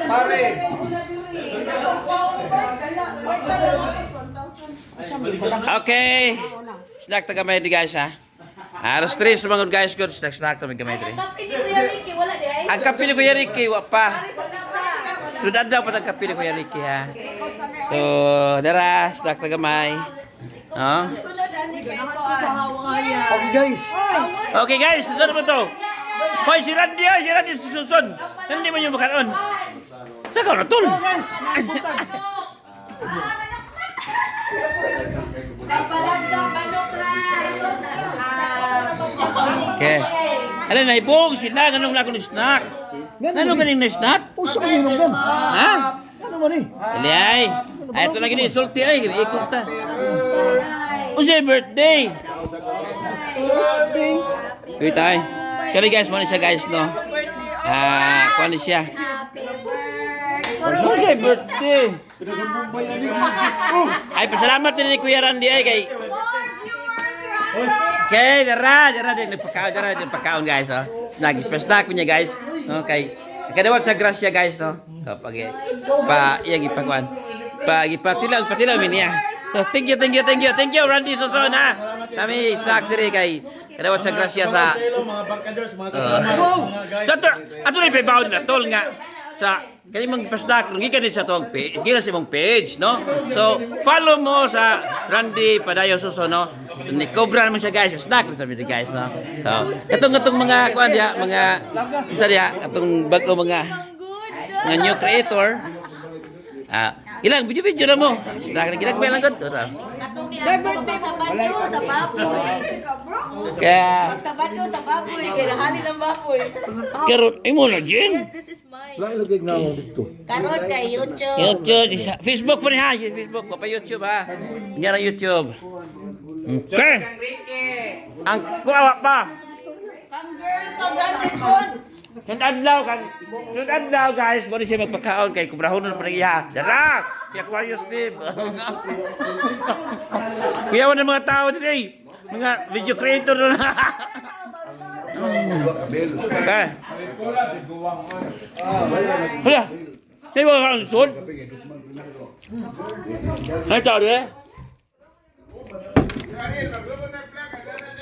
Pare. Okay. Snack ta gamay di guys ha. Alas 3 sumangon guys good snack ta gamay diri. Ang kape ni Kuya Ricky wa pa. Sudah daw pa ang kape ni Kuya Ricky ha. So, dara snack ta gamay. Oh. Okay guys. Okay guys, sunod mo to. Hoy, si Randy susun. Hindi mo yung makaroon. Saka na tol. Okay. Alam na, ibong sila. Ganun na ako ni snack. Ano ganing na snack? Puso ka nung gan. Ha? Ano man eh? Ali ay. Ay, ito na gini. Sulti ay. Ikot ta. Unsay birthday? Birthday. Wait ay. Sorry guys, muna siya guys, no? Kuha ni siya. Unsay birthday? Ay, pasalamat din ni Kuya Randy ay kay. Okay, dara din nagpakaon guys, oh. Snack niya guys. Okay. Kadawat sa grasya guys, no. So pag iyang ipakuan. Pag ipatilaw niya. So thank you Randy Suson ha. Kami snack diri kay kadawat sa grasya sa mga barkaders, mga kasama, mga guys. ato na ipabaw na tol nga sa kani mang pasdak gikan din sa tong page, gikan sa imong page, no? So, follow mo sa Randy Padayon Suso, no? Ni Cobra naman siya guys, snack sa video guys, no? So, katong mga kuan dia, mga isa dia, atong bago mga new creator. Ilang video na mo. Snack na ginagmay lang gud. Atong ni ang pagsabado sa baboy. Kaya Pagsabado sa baboy, kaya hali ng baboy. karon imo na Jen. Yes, this is mine. Lain lagi na ako dito. Karon kay YouTube. YouTube, Facebook pa ni ha, Facebook pa YouTube ha. Nya na YouTube. Okay. Ang kuwa pa. Kang girl pagandit kon. Sunod daw guys, mo siya magpakaon kay kubrahon na pareha. Dara, si Aquarius Steve. Kuya ng mga tao dito, mga video creator na. Okay. Hala. Say mo ka sun. May tao dito.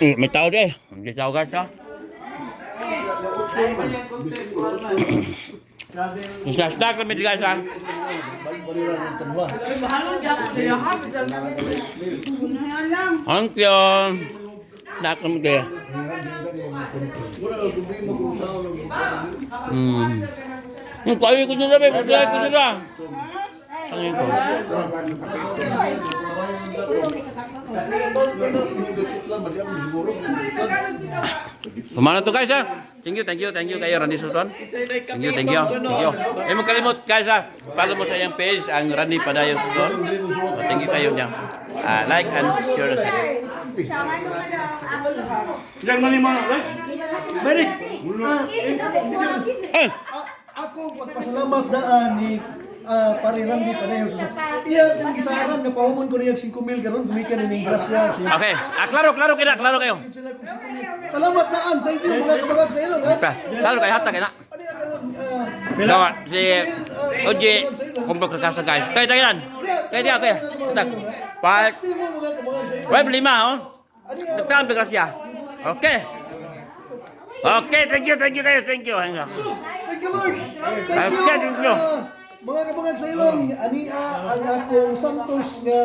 May tao dito. May tao guys ha. Snack kami guys ha. Thank you. Snack kami kayo. Kaya ko nyo na ba? Kaya ko nyo na. Tangin ko. Pumana to guys ha. Thank you kayo Randy Suson. Thank you. Eh magkalimot guys ha. Follow mo sa iyang page ang Randy Padayon Suson. Thank you kayo niya. Like and share. Yang malima, Merik. Ako magpasalamat daan ni pare Randy Padayon Suso. Iya yung gisaran nga pahumon ko niyang 5,000 karon gumikan ni grasya. Okay. Klaro kayo. Salamat daan. Thank you mga kabag sa ilong ha. Klaro kayo hatag na. Dawa si Oji kumpul ke kasa guys. Kayo tagilan. Kayo. Tak. Pak. Web 5 oh. Dekat berkasya. Okay. Okay, thank you kayo. Thank you. Thank you Lord. Thank you. Mga kabagag sa ilong, ania ang akong Santos nga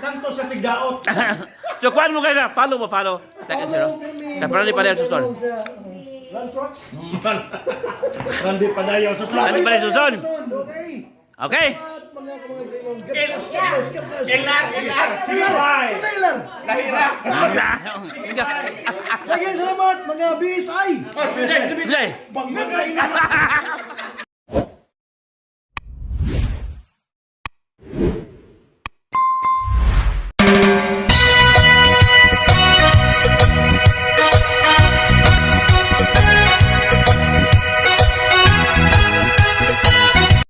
Santos sa tigdaot. So kuan mo kayo. Follow. Takan sila. Randy Padayon Suson. Land trucks. Randy Padayon sa Randy Padayon Suson. Okay. Okay. Mga kabagag sa ilong. Kertas. Ilar. Ilar. Kahirap. Lagi salamat mga BSI. Say. Bangag sa ina.